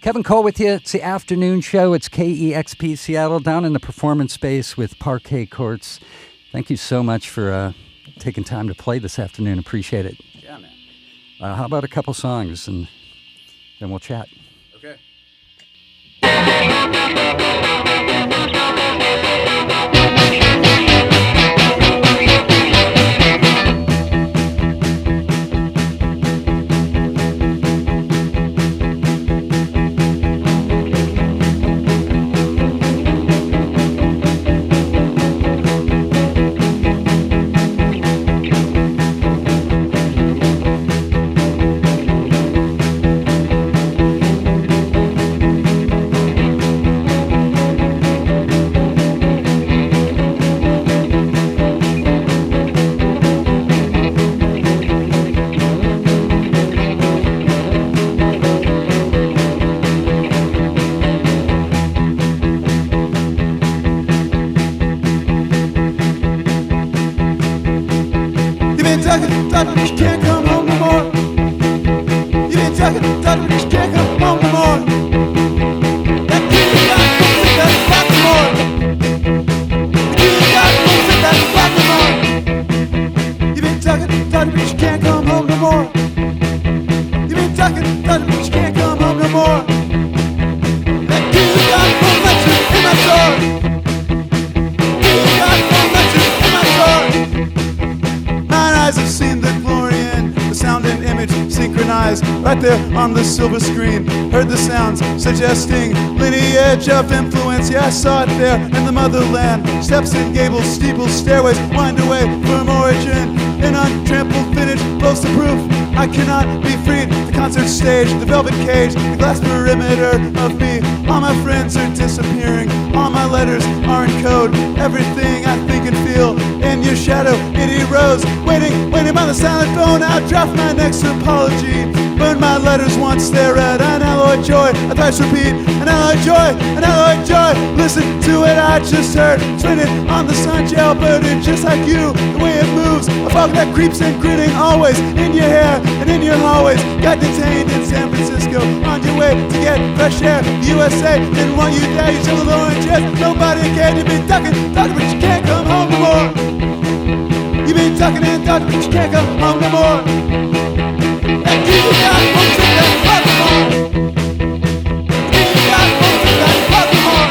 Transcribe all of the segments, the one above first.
Kevin Cole with you. It's the afternoon show. It's KEXP Seattle down in the performance space with Parquet Courts. Thank you so much for taking time to play this afternoon. Appreciate it. Yeah, man. How about a couple songs and then we'll chat? Okay. You can't come home no more. You've been talking, but you can't come home no more. That kid got won't sit that spot no more. The kid got won't sit that spot no more. You've been talking, but you can't come home no more. You've been talking, but you can't come home no more. That kid got won't let you in my door. Kid got won't let you in my door. Mine eyes have seen the glory in the sound and image synchronized right there on the silver screen. Heard the sounds suggesting lineage of influence. Yeah, I saw it there in the motherland. Steps and gables, steeples, stairways wind away from origin. An untrampled finish blows the proof I cannot be freed. The concert stage, the velvet cage, the glass perimeter of me. All my friends are disappearing. All my letters are in code. Everything I think and feel in your shadow, it erodes. Waiting by the silent phone, I'll draft my next apology. Burn my letters once, they're red. An alloy joy, I thrice repeat. An alloy joy, an alloy joy. Listen to it, I just heard. It's written on the sun, gel burden, just like you. The way it moves, a fog that creeps in, grinning always in your hair and in your hallways. Got detained in San Francisco, on your way to get fresh air. The USA didn't want you there, you shoveled oranges. Nobody cared, you've been talking, but you can't come home no more. You've been talking and talking, but you can't come home no more. That kid got won't take that spot no more. Kid got won't take that spot no more.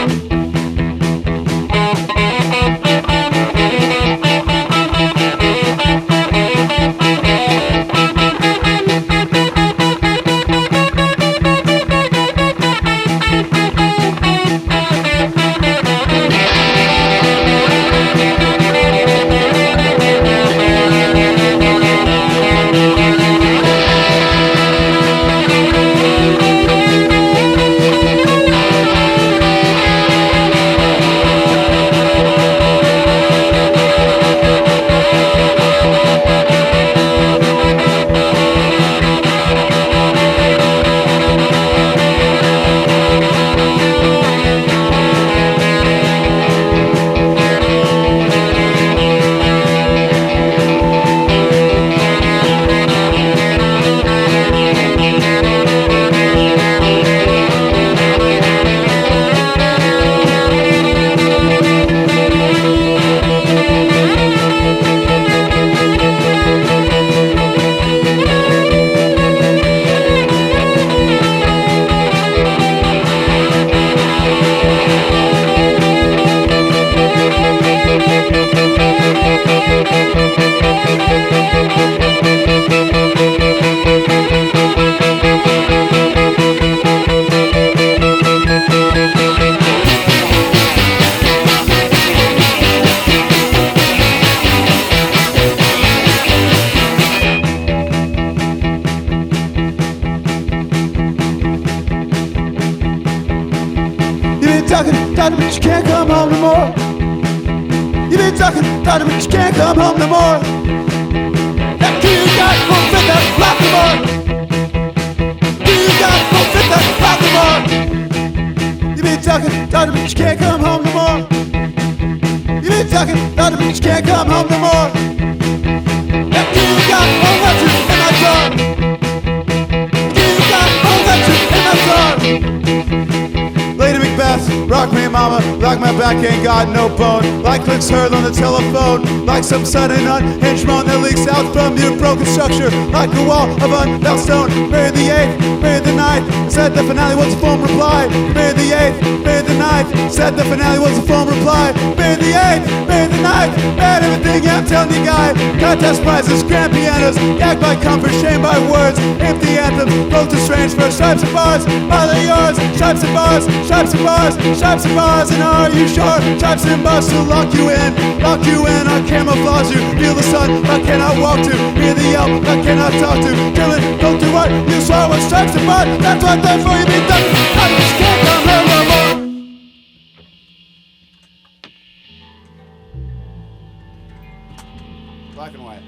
But you can't come home no more. You've been talking, but you can't come home no more. That kid got won't fit that spot no more. Kid got won't fit that spot no more. You've been talking, but you can't come home no more. You've been talking, but you can't come home no more. That kid got won't let you in my door. Kid got won't let you in my door. mama, like my back ain't got no bone. Like clicks heard on the telephone, like some sudden unhinged moan that leaks out from your broken structure. Like a wall of unbuilt stone. Married the 8th, married the 9th, said the finale was a phone reply. Married the 8th, married the 9th, said the finale was a phone reply. Married the 8th, married the 9th, bad everything, yeah, I'm telling you guy. Contest prizes, grand pianos, gagged by comfort, shamed by words, empty anthems, both to strange for stripes and bars, are they yours? Stripes and bars, stripes and bars, stripes and bars, and are you sure? Stripes and bars to lock you in, I camouflage you, feel the sun, I cannot walk to, hear the yell, I cannot talk to, killing, don't do what you saw with stripes and bars, that's what therefore you be done, I just can't come here no more. Black and white.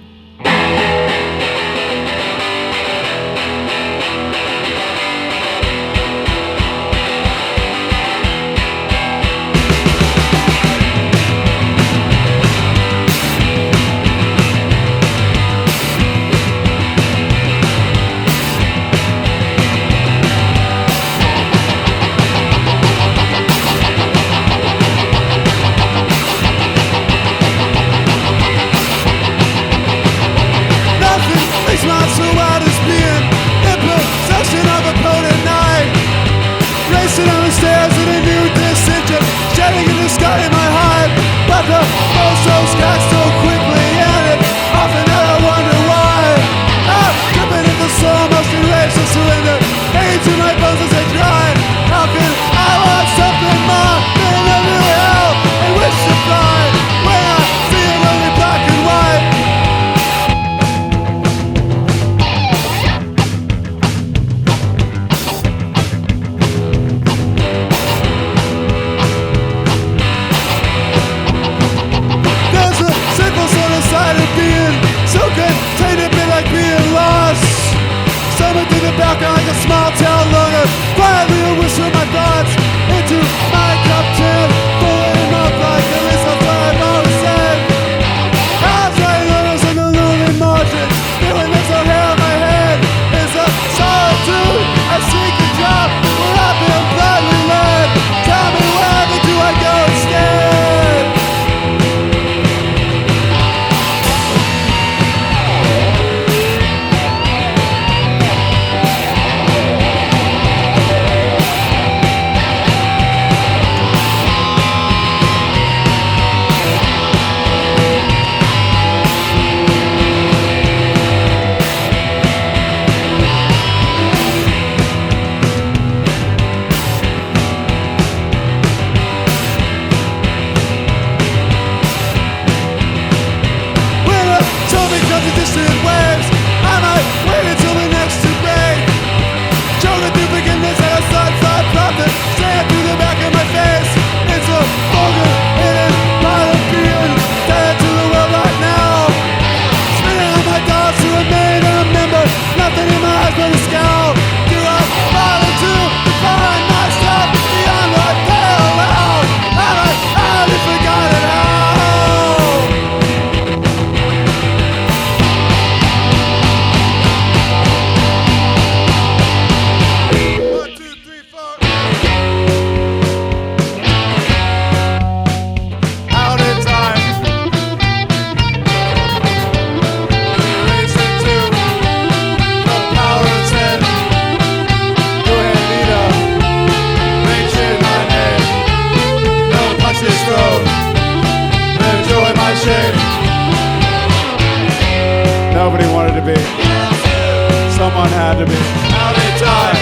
Someone had to be out in time.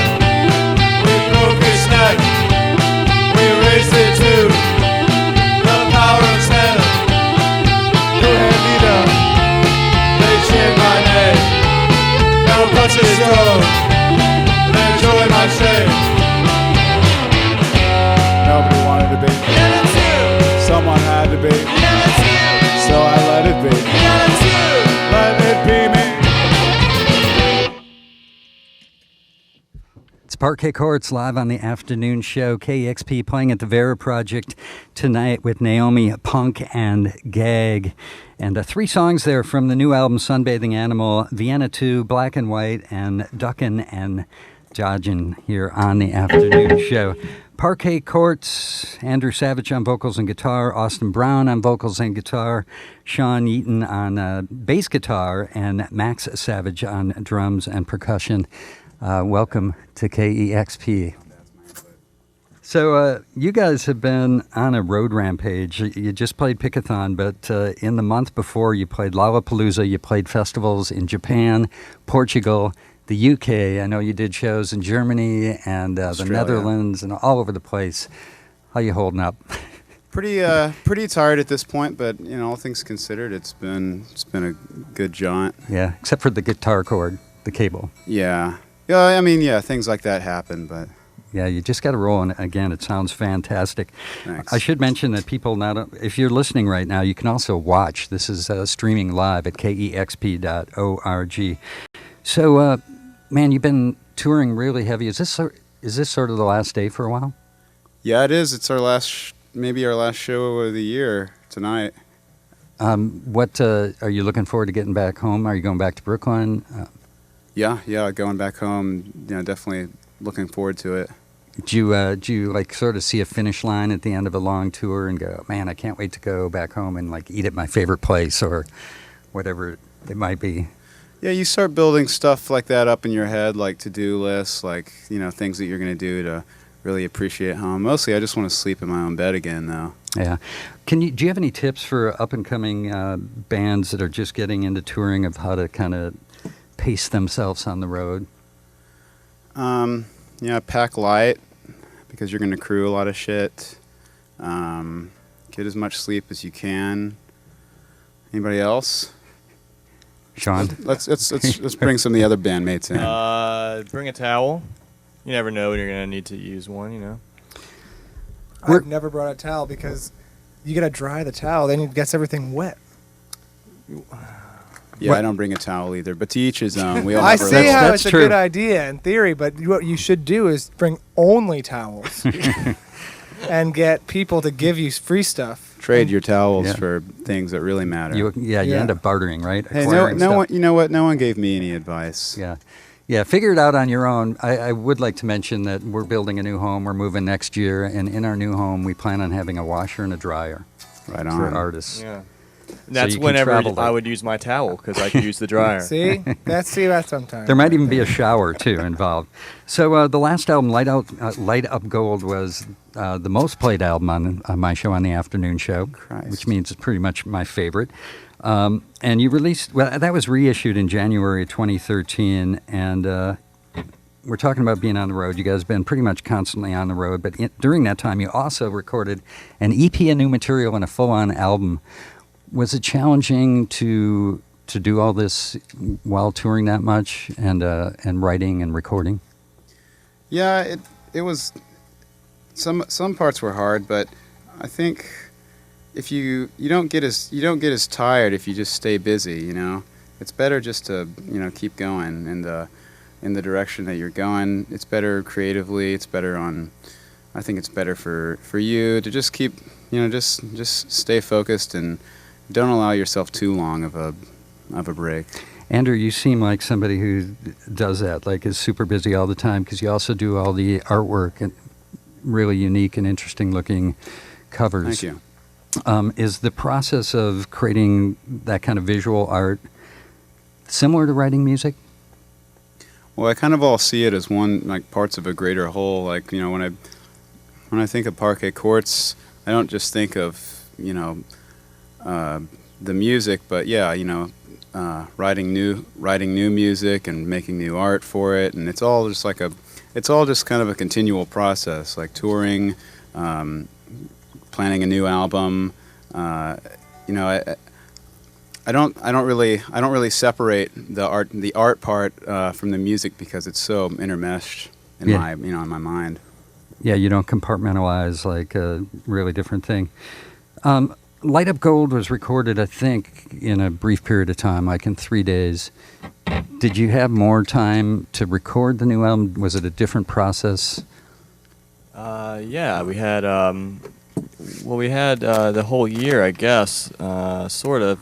We broke his neck. We raced it to the power of 10. No hand leader. They cheered my name. No punches thrown. They enjoyed my shame. Nobody wanted to be. Someone had to be. So I let it be. Let it be me. It's Parquet Courts live on the afternoon show. KEXP playing at the Vera Project tonight with Naomi, Punk, and Gag. And 3 songs there from the new album Sunbathing Animal, Vienna II, Black and White, and Duckin' and Dodgin here on the afternoon show. Parquet Courts, Andrew Savage on vocals and guitar, Austin Brown on vocals and guitar, Sean Eaton on bass guitar, and Max Savage on drums and percussion. Welcome to KEXP. So you guys have been on a road rampage. You just played Pickathon, but in the month before you played Lollapalooza, you played festivals in Japan, Portugal, the UK. I know you did shows in Germany and the Netherlands and all over the place. How you holding up? Pretty tired at this point, but all things considered, it's been a good jaunt. Yeah, except for the guitar cord, the cable. Yeah. I mean, things like that happen, but yeah, you just got to roll, and again, it sounds fantastic. Thanks. I should mention that people if you're listening right now, you can also watch. This is streaming live at KEXP.org. So, man, you've been touring really heavy. Is this sort of the last day for a while? Yeah, it is. It's our last, maybe our last show of the year tonight. What are you looking forward to getting back home? Are you going back to Brooklyn? Yeah, going back home. Definitely looking forward to it. Do you like sort of see a finish line at the end of a long tour and go, man, I can't wait to go back home and like eat at my favorite place or whatever it might be? Yeah, you start building stuff like that up in your head, like to-do lists, like, things that you're going to do to really appreciate home. Mostly, I just want to sleep in my own bed again, though. Yeah. Do you have any tips for up-and-coming bands that are just getting into touring of how to kind of pace themselves on the road? Pack light, because you're going to crew a lot of shit. Get as much sleep as you can. Anybody else? Sean? Let's bring some of the other bandmates in. Bring a towel. You never know when you're going to need to use one, I've never brought a towel because you got to dry the towel, then it gets everything wet. Yeah, I don't bring a towel either, but to each his own. We all I have our see little- how That's it's true. a good idea in theory, but what you should do is bring only towels and get people to give you free stuff. Trade your towels Yeah. for things that really matter. You Yeah. end up bartering, right? Hey, Acquiring no stuff. one. You know what? No one gave me any advice. Yeah, figure it out on your own. I would like to mention that we're building a new home. We're moving next year, and in our new home, we plan on having a washer and a dryer Right for on. artists. Yeah. And that's you can whenever travel I there. would use my towel because I could use the dryer. See? That's sometimes. There might even be a shower, too, involved. So the last album, Light Up Gold, was the most played album on my show, on the afternoon show, Christ. which means it's pretty much my favorite. And you released, that was reissued in January of 2013, and we're talking about being on the road. You guys have been pretty much constantly on the road, but during that time, you also recorded an EP of new material and a full-on album. Was it challenging to do all this while touring that much and writing and recording? Yeah, it was. Some parts were hard, but I think if you don't get as tired if you just stay busy. It's better just to keep going in the direction that you're going. It's better creatively. It's better I think it's better for you to just keep just stay focused and don't allow yourself too long of a break. Andrew, you seem like somebody who does that, like is super busy all the time, because you also do all the artwork and really unique and interesting looking covers. Thank you. Is the process of creating that kind of visual art similar to writing music? Well, I kind of all see it as parts of a greater whole. Like, when I think of Parquet Courts, I don't just think of, the music, but writing new music and making new art for it, and it's all just kind of a continual process, like touring, planning a new album. I don't really separate the art part from the music because it's so intermeshed in my mind. Yeah, you don't compartmentalize like a really different thing. Light Up Gold was recorded, I think, in a brief period of time, like in 3 days. Did you have more time to record the new album? Was it a different process? Yeah, we had the whole year, I guess, sort of.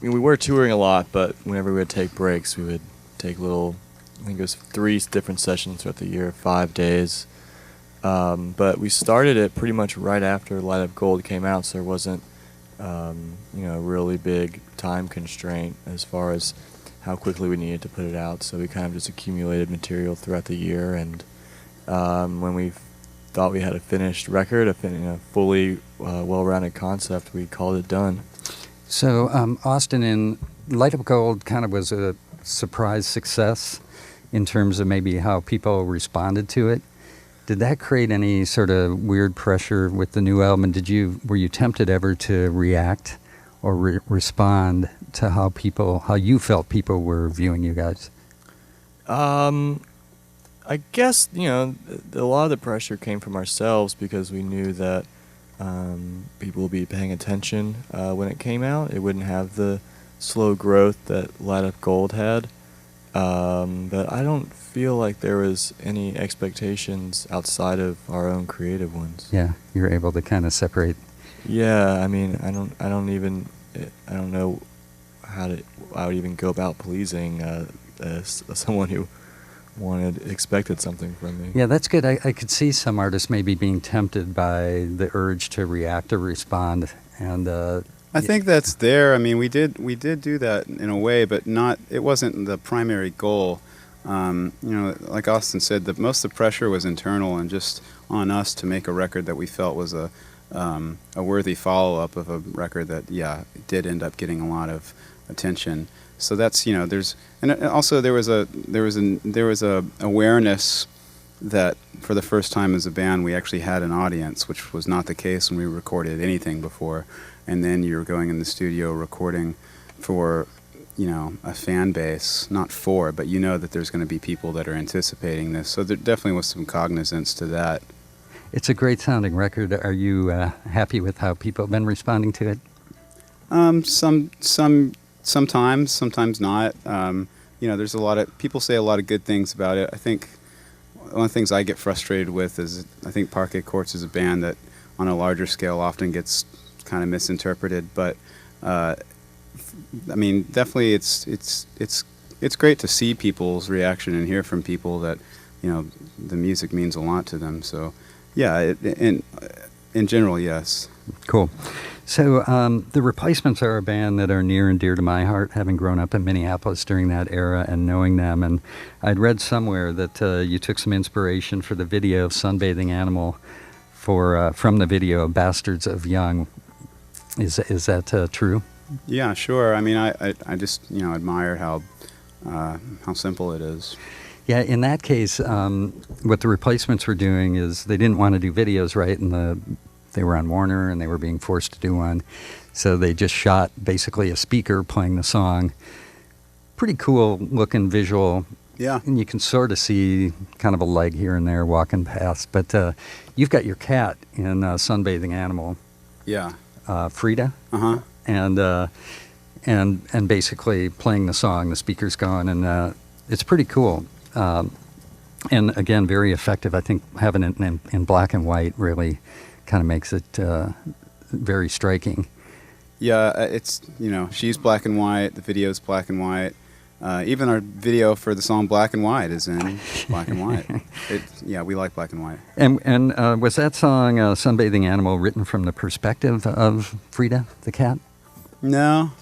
We were touring a lot, but whenever we would take breaks, we would take little I think it was 3 different sessions throughout the year, 5 days. But we started it pretty much right after Light Up Gold came out, so there wasn't, a really big time constraint as far as how quickly we needed to put it out. So we kind of just accumulated material throughout the year, and when we thought we had a finished record, a fully well-rounded concept, we called it done. So, Austin, in Light Up Gold kind of was a surprise success in terms of maybe how people responded to it. Did that create any sort of weird pressure with the new album? And were you tempted ever to react or respond to how you felt people were viewing you guys? I guess, a lot of the pressure came from ourselves because we knew that people would be paying attention when it came out. It wouldn't have the slow growth that Light Up Gold had. But I don't feel like there was any expectations outside of our own creative ones. Yeah, you're able to kind of separate. Yeah, I mean, I don't know how I would even go about pleasing someone who expected something from me. Yeah, that's good. I could see some artists maybe being tempted by the urge to react or respond, and I think that's there. I mean, we did do that in a way, but it wasn't the primary goal. Like Austin said, most of the pressure was internal and just on us to make a record that we felt was a worthy follow-up of a record that, did end up getting a lot of attention. So that's, and also there was a awareness that for the first time as a band we actually had an audience, which was not the case when we recorded anything before. And then you're going in the studio recording for, a fan base, not for, but that there's going to be people that are anticipating this. So there definitely was some cognizance to that. It's a great sounding record. Are you happy with how people have been responding to it? Sometimes not. There's a lot of people say a lot of good things about it. I think one of the things I get frustrated with is I think Parquet Courts is a band that on a larger scale often gets kind of misinterpreted, but definitely it's great to see people's reaction and hear from people that the music means a lot to them. So yeah, in general, yes. Cool. So the Replacements are a band that are near and dear to my heart, having grown up in Minneapolis during that era and knowing them. And I'd read somewhere that you took some inspiration for the video Sunbathing Animal from the video Bastards of Young. Is that true? Yeah, sure. I mean, I just admire how simple it is. Yeah, in that case, what the Replacements were doing is they didn't want to do videos, right? And they were on Warner and they were being forced to do one. So they just shot basically a speaker playing the song. Pretty cool looking visual. Yeah. And you can sort of see kind of a leg here and there walking past. But you've got your cat in Sunbathing Animal. Yeah. Frida. Uh-huh. And basically playing the song, the speaker's going, and it's pretty cool. And again, very effective. I think having it in black and white really kind of makes it very striking. Yeah, it's, she's black and white, the video's black and white. Even our video for the song Black and White is in black and white. We like black and white. And was that song, Sunbathing Animal, written from the perspective of Frida, the cat? No.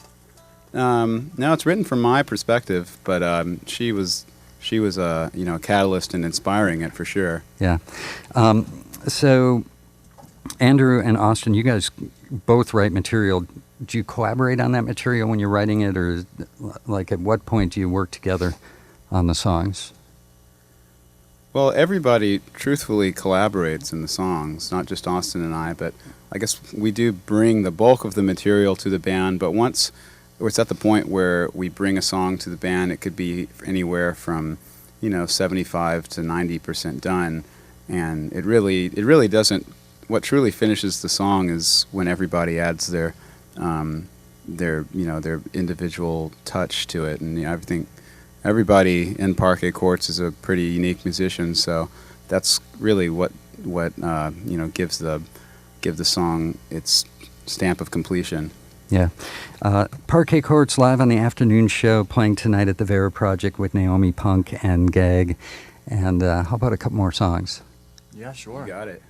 No, it's written from my perspective, but she was a catalyst in inspiring it for sure. Yeah. So Andrew and Austin, you guys both write material. Do you collaborate on that material when you're writing it, or like at what point do you work together on the songs? Well, everybody truthfully collaborates in the songs, not just Austin and I, but I guess we do bring the bulk of the material to the band, but once it's at the point where we bring a song to the band, it could be anywhere from 75 to 90% done, and it really doesn't. What truly finishes the song is when everybody adds their individual touch to it, and I think everybody in Parquet Courts is a pretty unique musician, so that's really what gives the song its stamp of completion. Yeah. Parquet Courts live on the afternoon show, playing tonight at the Vera Project with Naomi Punk and Gag. And how about a couple more songs? Yeah, sure. You got it.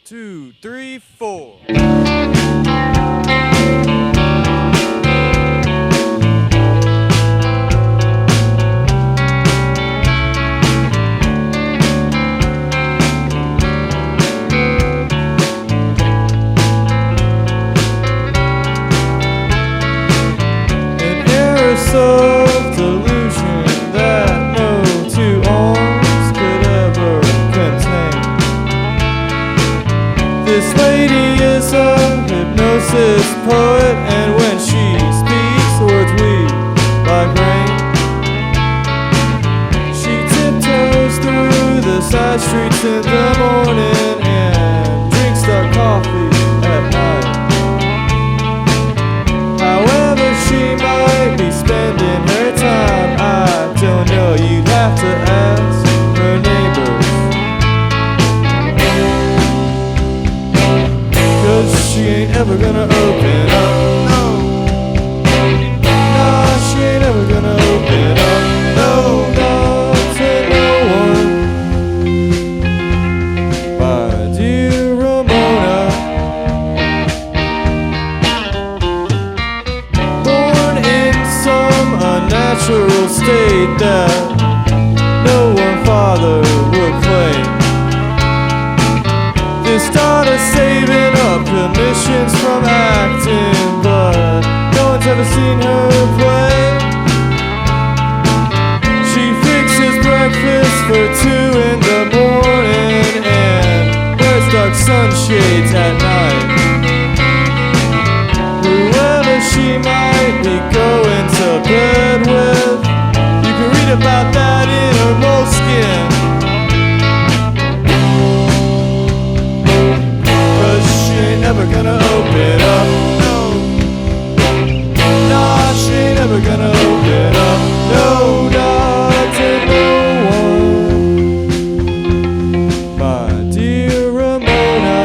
Two, three, four. Self-delusion that no two arms could ever contain. This lady is a hypnosis poet, and when she speaks, the words weep like rain. She tiptoes through the side streets in the morning and drinks dark coffee at night. However she might be spending her time, I don't know, you'd have to ask her neighbors. 'Cause she ain't ever gonna open up, no. Nah, she ain't ever gonna open up, no, not to no one. My dear Ramona, born in some unnatural state that no one father would claim. This daughter saving up commissions from acting, but no one's ever seen her play. She fixes breakfast for 2 in the morning and wears dark sunshades at night. Whoever she might be going to bed with, you can read about that in her moleskin. 'Cause she ain't never gonna open up, no. Nah, she ain't never gonna open up, no, not to no one. My dear Ramona,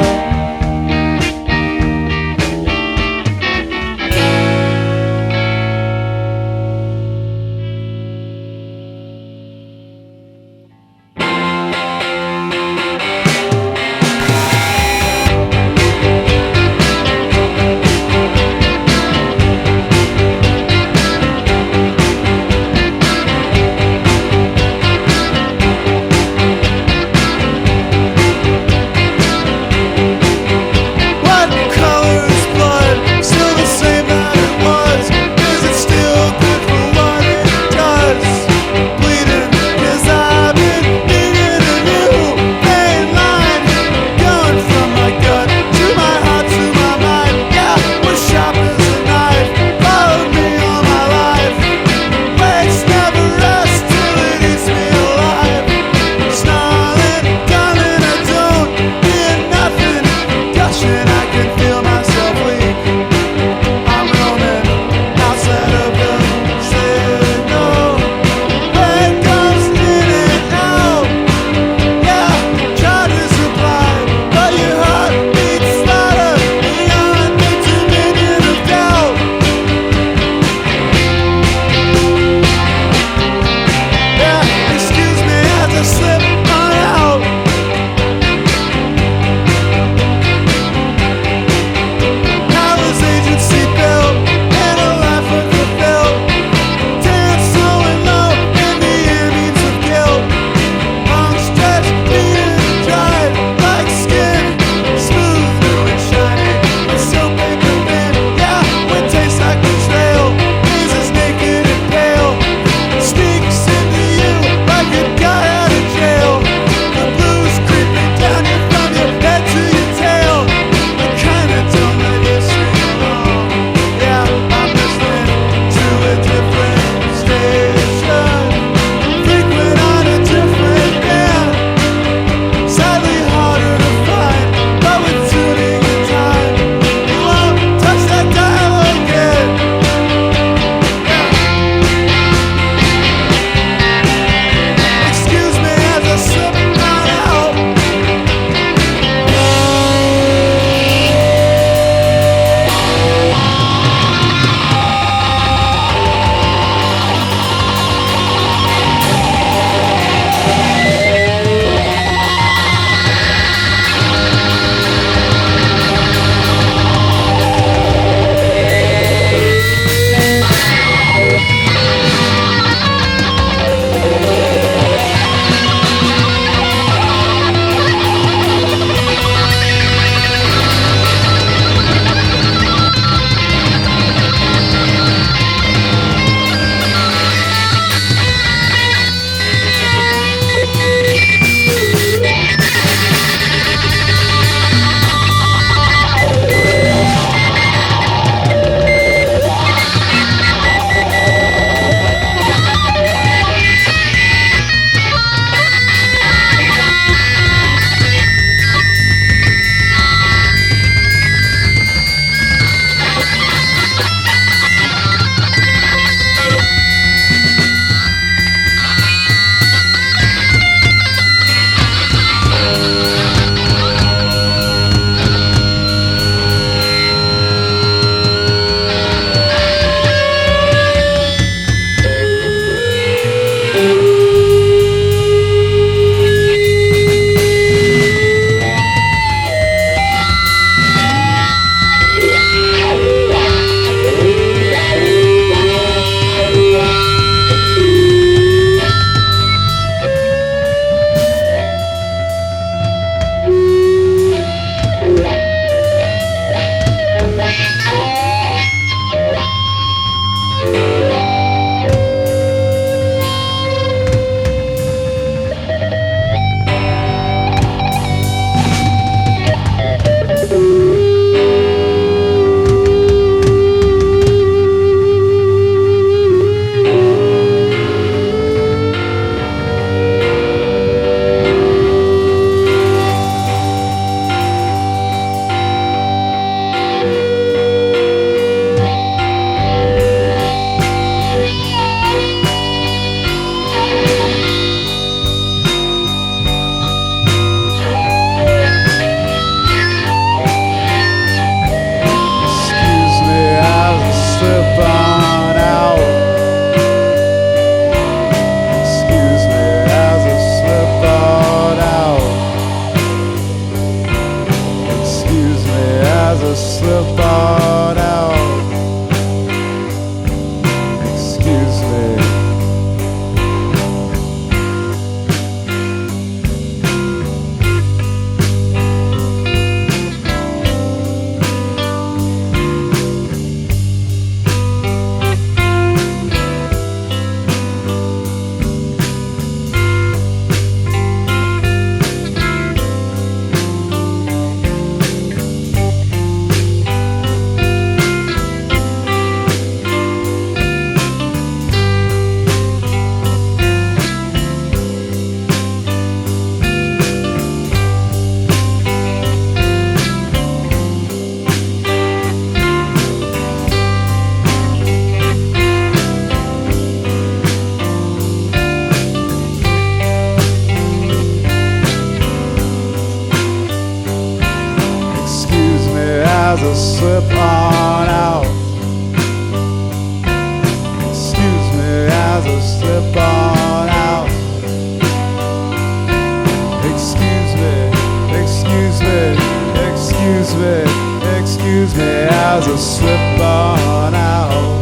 slip on out.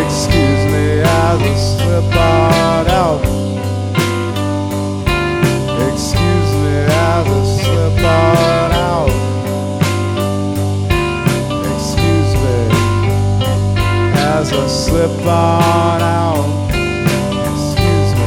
Excuse me as I slip on out. Excuse me as I slip on out. Excuse me as I slip on out. Excuse me.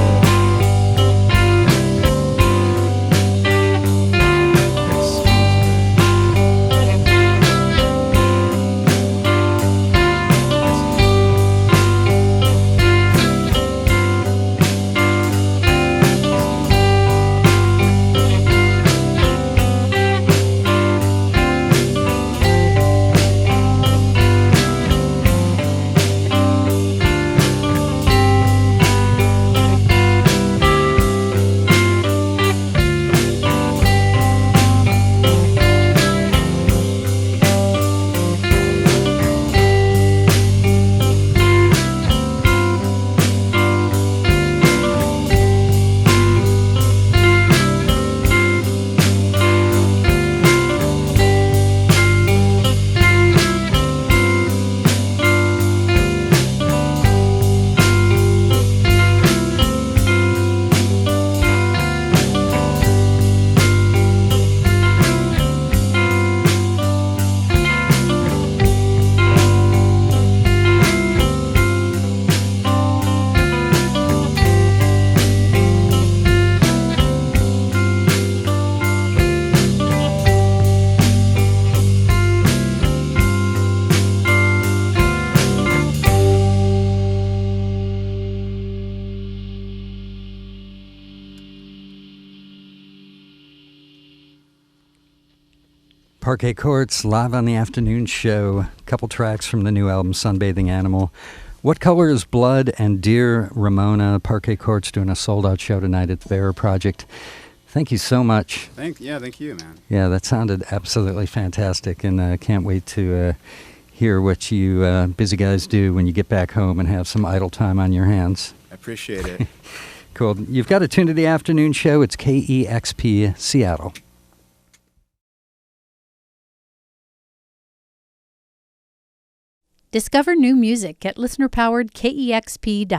Parquet Courts, live on the afternoon show. A couple tracks from the new album, Sunbathing Animal. What Color is Blood and Dear Ramona. Parquet Courts doing a sold-out show tonight at the Bearer Project. Thank you so much. Thank you, man. Yeah, that sounded absolutely fantastic, and can't wait to hear what you busy guys do when you get back home and have some idle time on your hands. I appreciate it. Cool. You've got to tune to the afternoon show. It's KEXP Seattle. Discover new music at listener-powered KEXP.org.